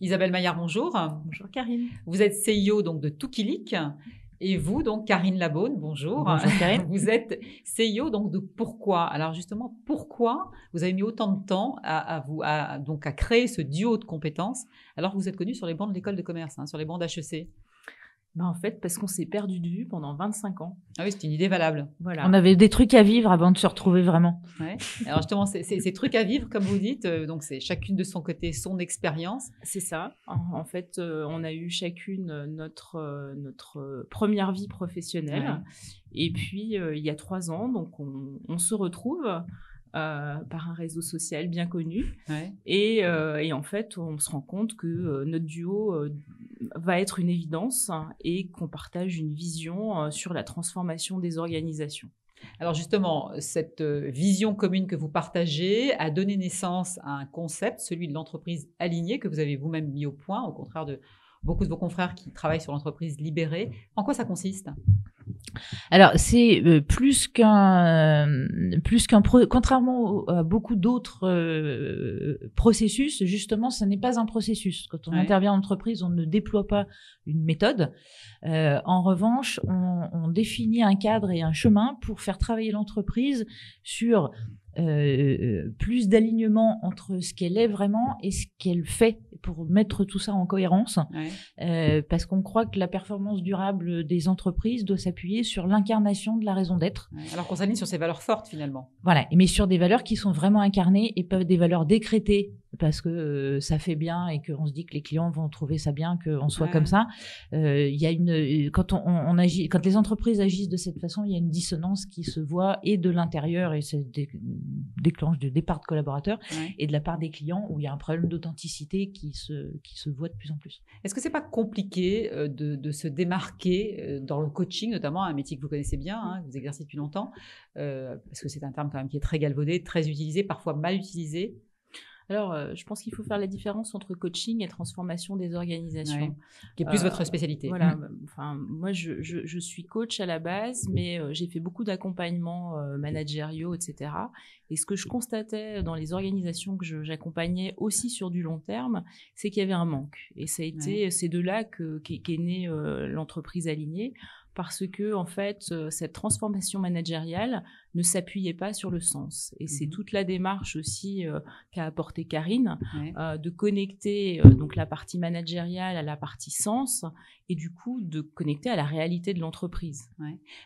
Isabelle Maillard, bonjour. Bonjour Karine. Vous êtes CEO donc de Toukilic. Et vous, donc, Karine Labaune, bonjour. Bonjour Karine. Vous êtes CEO donc de Pourquoi. Alors justement, pourquoi vous avez mis autant de temps à créer ce duo de compétences alors que vous êtes connu sur les bancs de l'école de commerce, sur les bancs d'HEC? En fait, parce qu'on s'est perdu de vue pendant 25 ans. Ah oui, c'est une idée valable. Voilà. On avait des trucs à vivre avant de se retrouver vraiment. Ouais. Alors justement, ces trucs à vivre, comme vous dites, donc c'est chacune de son côté, son expérience. C'est ça. En fait, on a eu chacune notre première vie professionnelle. Ouais. Et puis, il y a 3 ans, donc on se retrouve par un réseau social bien connu. Ouais. Et en fait, on se rend compte que notre duo va être une évidence et qu'on partage une vision sur la transformation des organisations. Alors justement, cette vision commune que vous partagez a donné naissance à un concept, celui de l'entreprise alignée, que vous avez vous-même mis au point, au contraire de beaucoup de vos confrères qui travaillent sur l'entreprise libérée. En quoi ça consiste ? Alors, c'est contrairement à beaucoup d'autres processus, justement, ce n'est pas un processus. Quand on intervient en entreprise, on ne déploie pas une méthode. En revanche, on définit un cadre et un chemin pour faire travailler l'entreprise sur plus d'alignement entre ce qu'elle est vraiment et ce qu'elle fait pour mettre tout ça en cohérence, parce qu'on croit que la performance durable des entreprises doit s'appuyer sur l'incarnation de la raison d'être. Alors qu'on s'aligne sur ces valeurs fortes finalement. Voilà, mais sur des valeurs qui sont vraiment incarnées et pas des valeurs décrétées parce que ça fait bien et qu'on se dit que les clients vont trouver ça bien qu'on soit comme ça. Il y a quand on agit, quand les entreprises agissent de cette façon, il y a une dissonance qui se voit et de l'intérieur et ça déclenche du départ de collaborateurs et de la part des clients où il y a un problème d'authenticité qui se voit de plus en plus. Est-ce que c'est pas compliqué de se démarquer dans le coaching, notamment un métier que vous connaissez bien, que vous exercez depuis longtemps, parce que c'est un terme quand même qui est très galvaudé, très utilisé, parfois mal utilisé? Alors, je pense qu'il faut faire la différence entre coaching et transformation des organisations. Qui est plus votre spécialité. Voilà. Enfin, moi, je suis coach à la base, mais j'ai fait beaucoup d'accompagnements managériaux, etc. Et ce que je constatais dans les organisations que j'accompagnais aussi sur du long terme, c'est qu'il y avait un manque. Et ça a été, c'est de là qu'est née l'entreprise alignée. Parce que, en fait, cette transformation managériale ne s'appuyait pas sur le sens. Et c'est toute la démarche aussi qu'a apporté Karine, de connecter donc la partie managériale à la partie sens et du coup de connecter à la réalité de l'entreprise.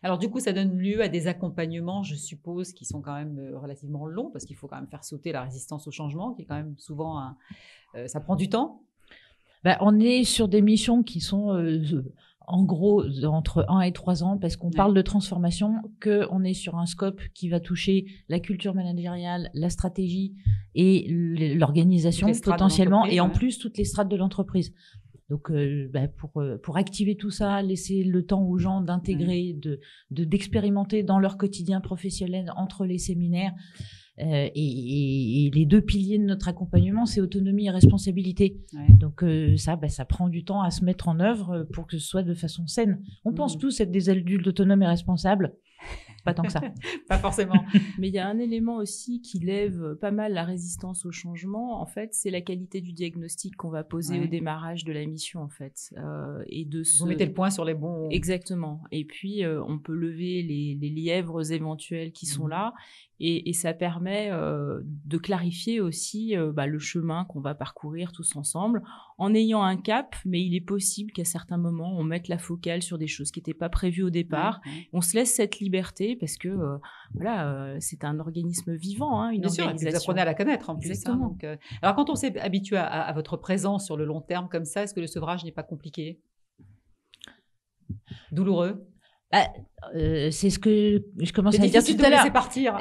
Alors du coup, ça donne lieu à des accompagnements, je suppose, qui sont quand même relativement longs parce qu'il faut quand même faire sauter la résistance au changement, qui est quand même souvent ça prend du temps. On est sur des missions qui sont en gros entre 1 et 3 ans parce qu'on parle de transformation, qu'on est sur un scope qui va toucher la culture managériale, la stratégie et l'organisation potentiellement et en plus toutes les strates de l'entreprise. Donc pour activer tout ça, laisser le temps aux gens d'intégrer, d'expérimenter dans leur quotidien professionnel entre les séminaires. Et les 2 piliers de notre accompagnement, c'est autonomie et responsabilité. Donc ça prend du temps à se mettre en œuvre pour que ce soit de façon saine. On pense tous être des adultes autonomes et responsables. Pas tant que ça. Pas forcément. Mais il y a un élément aussi qui lève pas mal la résistance au changement. En fait, c'est la qualité du diagnostic qu'on va poser au démarrage de la mission, en fait. Vous mettez le point sur les bons... Exactement. Et puis, on peut lever les lièvres éventuels qui sont là. Et ça permet de clarifier aussi le chemin qu'on va parcourir tous ensemble en ayant un cap, mais il est possible qu'à certains moments, on mette la focale sur des choses qui n'étaient pas prévues au départ. On se laisse cette liberté parce que c'est un organisme vivant, une organisation. Sûr, vous apprenez à la connaître en plus. Exactement. Donc, alors quand on s'est habitué à votre présence sur le long terme comme ça, est-ce que le sevrage n'est pas compliqué? Douloureux? C'est ce que je commence à dire tout à l'heure. C'est partir.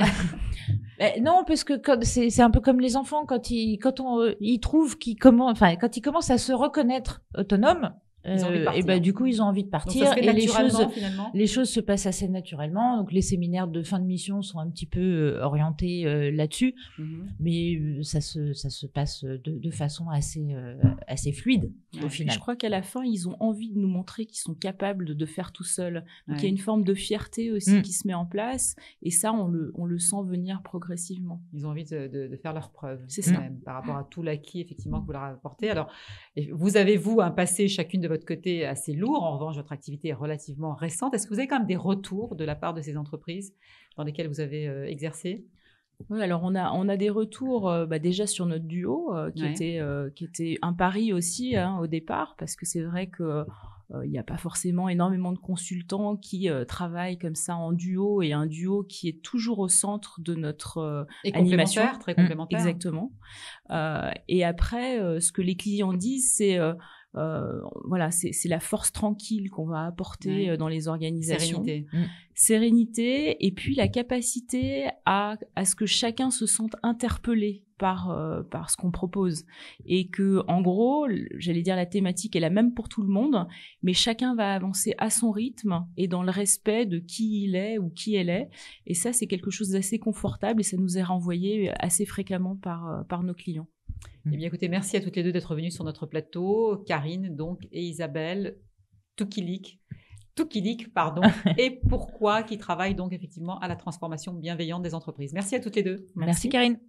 Non, parce que c'est un peu comme les enfants quand ils trouvent quand ils commencent à se reconnaître autonomes, Ils ont envie de partir. Et bah, du coup, ils ont envie de partir. Donc ça se fait et naturellement, les choses se passent assez naturellement. Donc, les séminaires de fin de mission sont un petit peu orientés là-dessus. Mais ça se passe de façon assez fluide, au final. Je crois qu'à la fin, ils ont envie de nous montrer qu'ils sont capables de faire tout seuls. Donc, il y a une forme de fierté aussi qui se met en place. Et ça, on le sent venir progressivement. Ils ont envie de faire leurs preuves. C'est ça. Même, par rapport à tout l'acquis, effectivement, que vous leur apportez. Alors, vous avez, un passé chacune de votre côté assez lourd. En revanche, votre activité est relativement récente. Est-ce que vous avez quand même des retours de la part de ces entreprises dans lesquelles vous avez exercé? Oui, alors on a des retours déjà sur notre duo qui était un pari aussi au départ, parce que c'est vrai que il n'y a pas forcément énormément de consultants qui travaillent comme ça en duo, et un duo qui est toujours au centre de notre animation. Très complémentaire. Exactement. Et après, ce que les clients disent, c'est c'est la force tranquille qu'on va apporter dans les organisations. Sérénité, et puis la capacité à ce que chacun se sente interpellé par ce qu'on propose. Et que, en gros, j'allais dire, la thématique est la même pour tout le monde, mais chacun va avancer à son rythme et dans le respect de qui il est ou qui elle est. Et ça, c'est quelque chose d'assez confortable, et ça nous est renvoyé assez fréquemment par nos clients. Eh bien, écoutez, merci à toutes les deux d'être venues sur notre plateau. Karine, donc, et Isabelle Toukilik, et Pourquoi, qui travaillent donc effectivement à la transformation bienveillante des entreprises. Merci à toutes les deux. Merci Karine.